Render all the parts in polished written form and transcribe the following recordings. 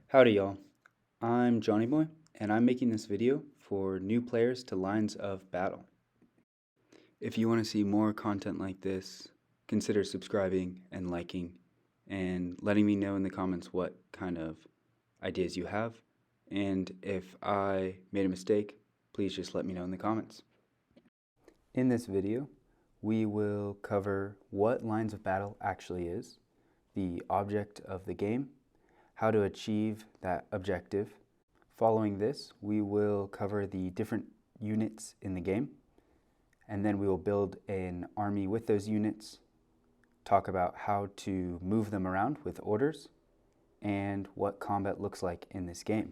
Howdy y'all, I'm Johnny Boy and I'm making this video for new players to Lines of Battle. If you want to see more content like this, consider subscribing and liking and letting me know in the comments what kind of ideas you have, and if I made a mistake, please just let me know in the comments. In this video, we will cover what Lines of Battle actually is, the object of the game, how to achieve that objective. Following this, we will cover the different units in the game, and then we will build an army with those units, talk about how to move them around with orders, and what combat looks like in this game.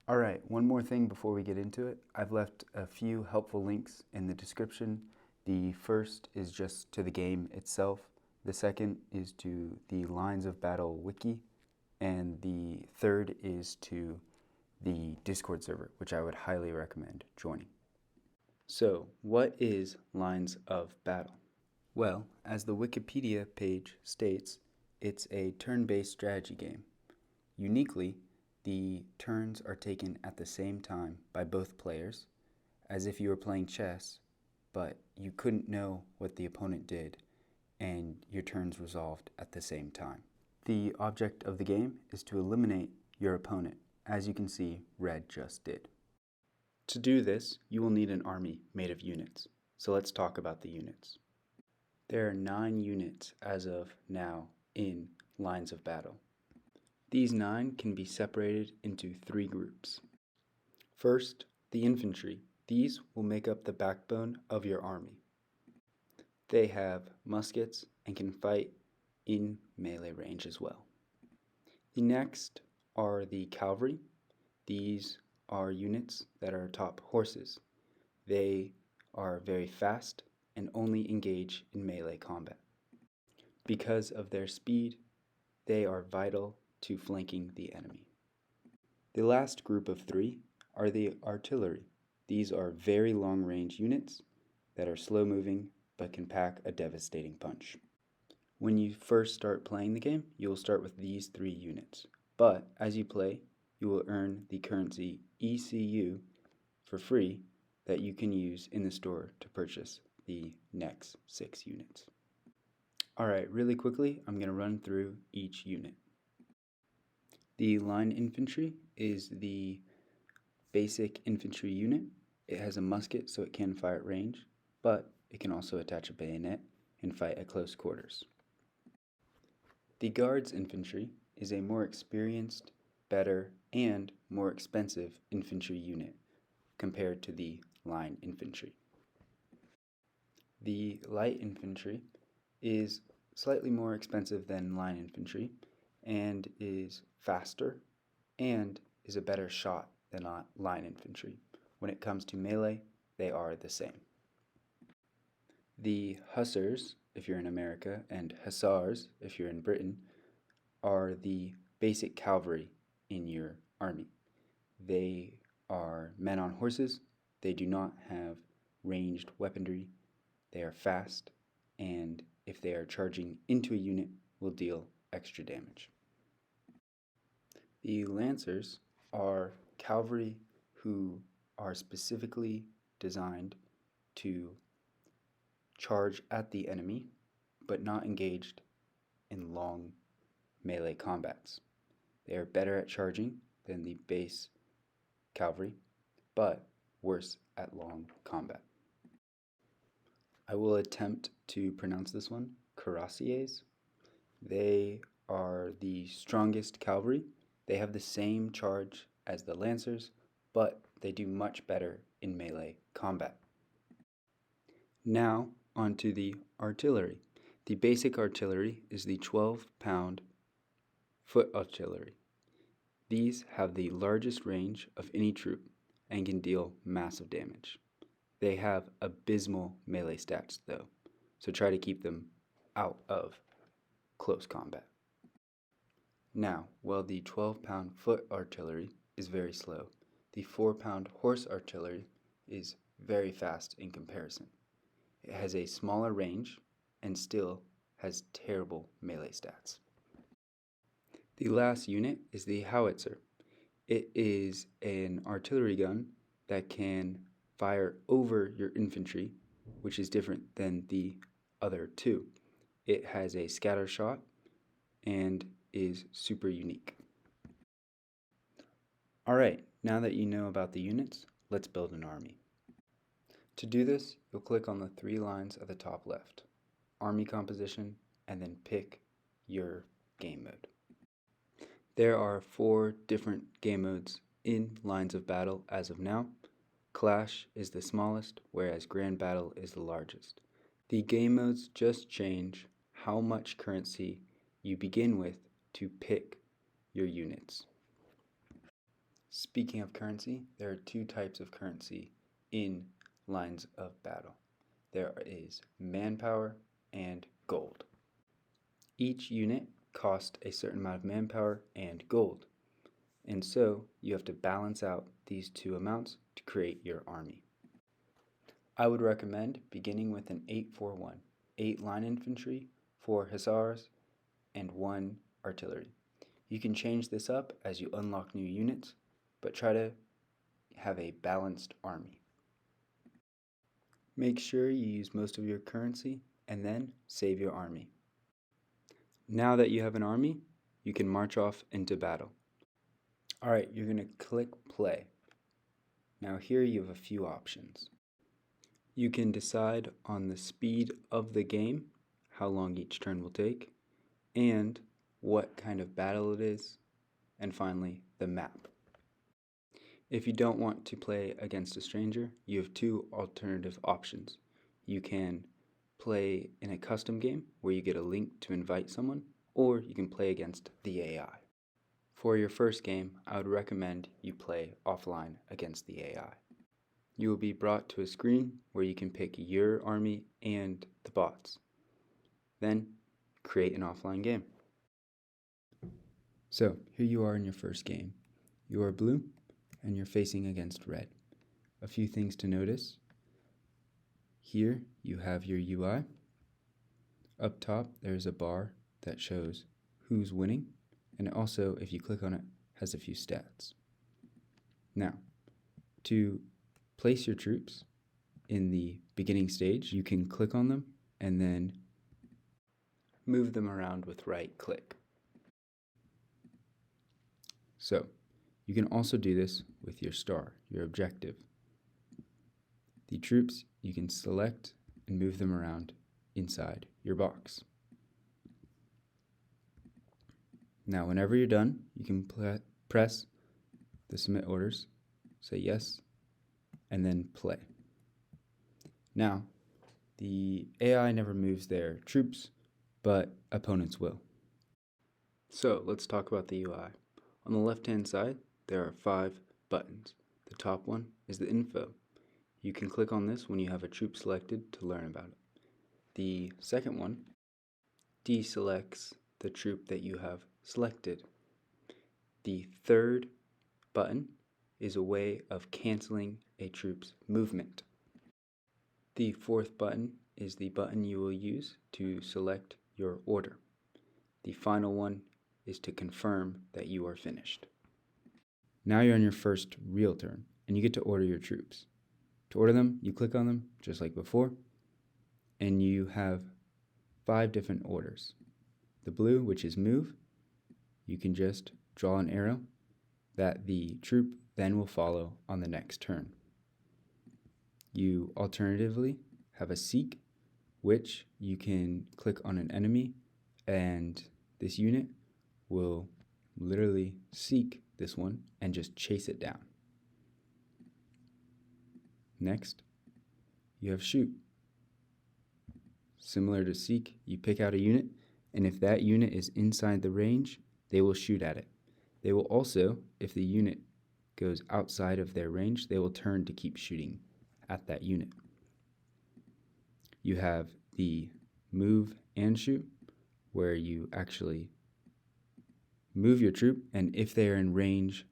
Alright, one more thing before we get into it. I've left a few helpful links in the description. The first is just to the game itself. The second is to the Lines of Battle wiki, and the third is to the Discord server, which I would highly recommend joining. So, what is Lines of Battle? Well, as the Wikipedia page states, it's a turn-based strategy game. Uniquely, the turns are taken at the same time by both players, as if you were playing chess, but you couldn't know what the opponent did, and your turns resolved at the same time. The object of the game is to eliminate your opponent, as you can see Red just did. To do this, you will need an army made of units. So let's talk about the units. There are 9 units as of now in Lines of Battle. These 9 can be separated into 3 groups. First, the infantry. These will make up the backbone of your army. They have muskets and can fight in melee range as well. The next are the cavalry. These are units that are top horses. They are very fast and only engage in melee combat. Because of their speed, they are vital to flanking the enemy. The last group of 3 are the artillery. These are very long-range units that are slow-moving but can pack a devastating punch. When you first start playing the game, you will start with these 3 units. But as you play, you will earn the currency ECU for free that you can use in the store to purchase the next 6 units. Alright, really quickly, I'm going to run through each unit. The line infantry is the basic infantry unit. It has a musket so it can fire at range, but it can also attach a bayonet and fight at close quarters. The Guards infantry is a more experienced, better, and more expensive infantry unit compared to the line infantry. The light infantry is slightly more expensive than line infantry and is faster and is a better shot than line infantry. When it comes to melee, they are the same. The Hussars, if you're in America, and Hussars, if you're in Britain, are the basic cavalry in your army. They are men on horses. They do not have ranged weaponry. They are fast, and if they are charging into a unit, will deal extra damage. The Lancers are cavalry who are specifically designed to charge at the enemy, but not engaged in long melee combats. They are better at charging than the base cavalry, but worse at long combat. I will attempt to pronounce this one, cuirassiers. They are the strongest cavalry. They have the same charge as the lancers, but they do much better in melee combat. Now, onto the artillery. The basic artillery is the 12-pound foot artillery. These have the largest range of any troop and can deal massive damage. They have abysmal melee stats though, so try to keep them out of close combat. Now, while the 12-pound foot artillery is very slow, the 4-pound horse artillery is very fast in comparison. It has a smaller range and still has terrible melee stats. The last unit is the howitzer. It is an artillery gun that can fire over your infantry, which is different than the other two. It has a scatter shot and is super unique. Alright, now that you know about the units, let's build an army. To do this, you'll click on the 3 lines at the top left, Army Composition, and then pick your game mode. There are 4 different game modes in Lines of Battle as of now. Clash is the smallest, whereas Grand Battle is the largest. The game modes just change how much currency you begin with to pick your units. Speaking of currency, there are 2 types of currency in Lines of Battle. There is manpower and gold. Each unit costs a certain amount of manpower and gold, and so you have to balance out these 2 amounts to create your army. I would recommend beginning with an 8-4-1, 8 line infantry, 4 hussars, and 1 artillery. You can change this up as you unlock new units, but try to have a balanced army. Make sure you use most of your currency and then save your army. Now that you have an army, you can march off into battle. Alright, you're going to click play. Now here you have a few options. You can decide on the speed of the game, how long each turn will take, and what kind of battle it is, and finally the map. If you don't want to play against a stranger, you have 2 alternative options. You can play in a custom game where you get a link to invite someone, or you can play against the AI. For your first game, I would recommend you play offline against the AI. You will be brought to a screen where you can pick your army and the bots. Then, create an offline game. So, here you are in your first game. You are blue, and you're facing against red. A few things to notice. Here you have your UI. Up top there's a bar that shows who's winning, and also if you click on it has a few stats. Now, to place your troops in the beginning stage, you can click on them and then move them around with right click. So, you can also do this with your star, your objective. The troops you can select and move them around inside your box. Now whenever you're done, you can press the submit orders, say yes, and then play. Now, the AI never moves their troops, but opponents will. So let's talk about the UI. On the left-hand side, there are 5 buttons. The top one is the info. You can click on this when you have a troop selected to learn about it. The second one deselects the troop that you have selected. The third button is a way of canceling a troop's movement. The fourth button is the button you will use to select your order. The final one is to confirm that you are finished. Now you're on your first real turn, and you get to order your troops. To order them, you click on them, just like before, and you have 5 different orders. The blue, which is move, you can just draw an arrow that the troop then will follow on the next turn. You alternatively have a seek, which you can click on an enemy, and this unit will literally seek this one and just chase it down. Next, you have shoot. Similar to seek, you pick out a unit, and if that unit is inside the range, they will shoot at it. They will also, if the unit goes outside of their range, they will turn to keep shooting at that unit. You have the move and shoot, where you actually move your troop, and if they are in range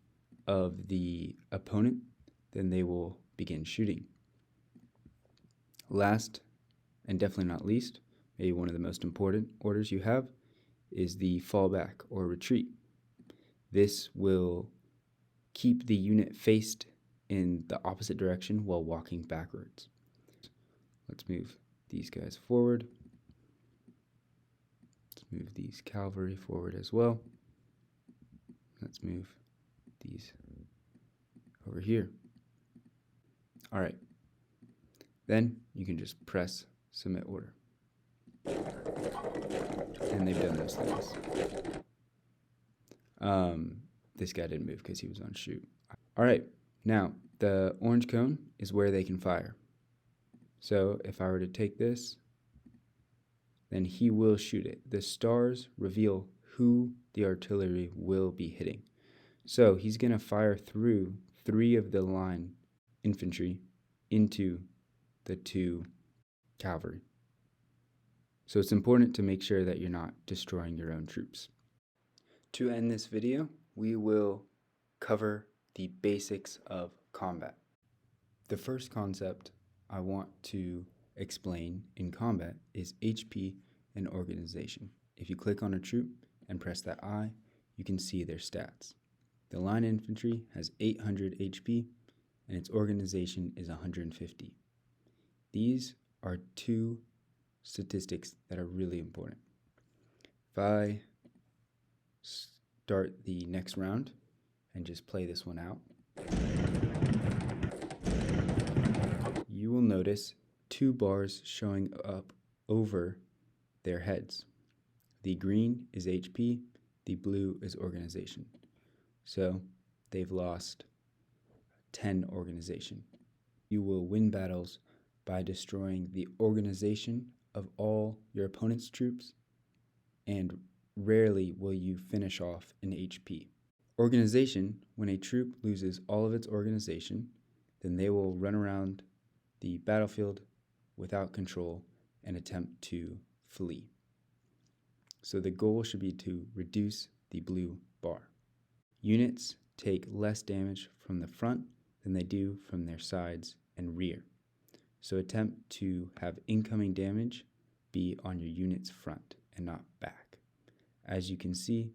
of the opponent, then they will begin shooting. Last, and definitely not least, maybe one of the most important orders you have, is the fallback or retreat. This will keep the unit faced in the opposite direction while walking backwards. Let's move these guys forward. Let's move these cavalry forward as well. Let's move these over here. All right. Then you can just press submit order. And they've done those things. This guy didn't move because he was on shoot. All right. Now, the orange cone is where they can fire. So if I were to take this, then he will shoot it. The stars reveal who the artillery will be hitting. So he's going to fire through 3 of the line infantry into the 2 cavalry. So it's important to make sure that you're not destroying your own troops. To end this video, we will cover the basics of combat. The first concept I want to explain in combat is HP and organization. If you click on a troop and press that I, you can see their stats. The line infantry has 800 HP and its organization is 150. These are 2 statistics that are really important. If I start the next round and just play this one out, you will notice 2 bars showing up over their heads. The green is HP, the blue is organization. So they've lost 10 organization. You will win battles by destroying the organization of all your opponent's troops, and rarely will you finish off an HP. Organization, when a troop loses all of its organization, then they will run around the battlefield without control and attempt to flee. So the goal should be to reduce the blue bar. Units take less damage from the front than they do from their sides and rear. So attempt to have incoming damage be on your unit's front and not back. As you can see,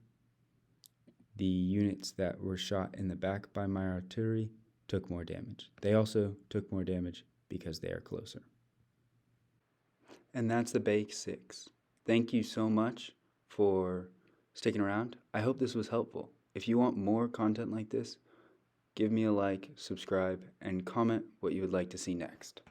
the units that were shot in the back by my artillery took more damage. They also took more damage because they are closer. And that's the basics. Thank you so much for sticking around. I hope this was helpful. If you want more content like this, give me a like, subscribe, and comment what you would like to see next.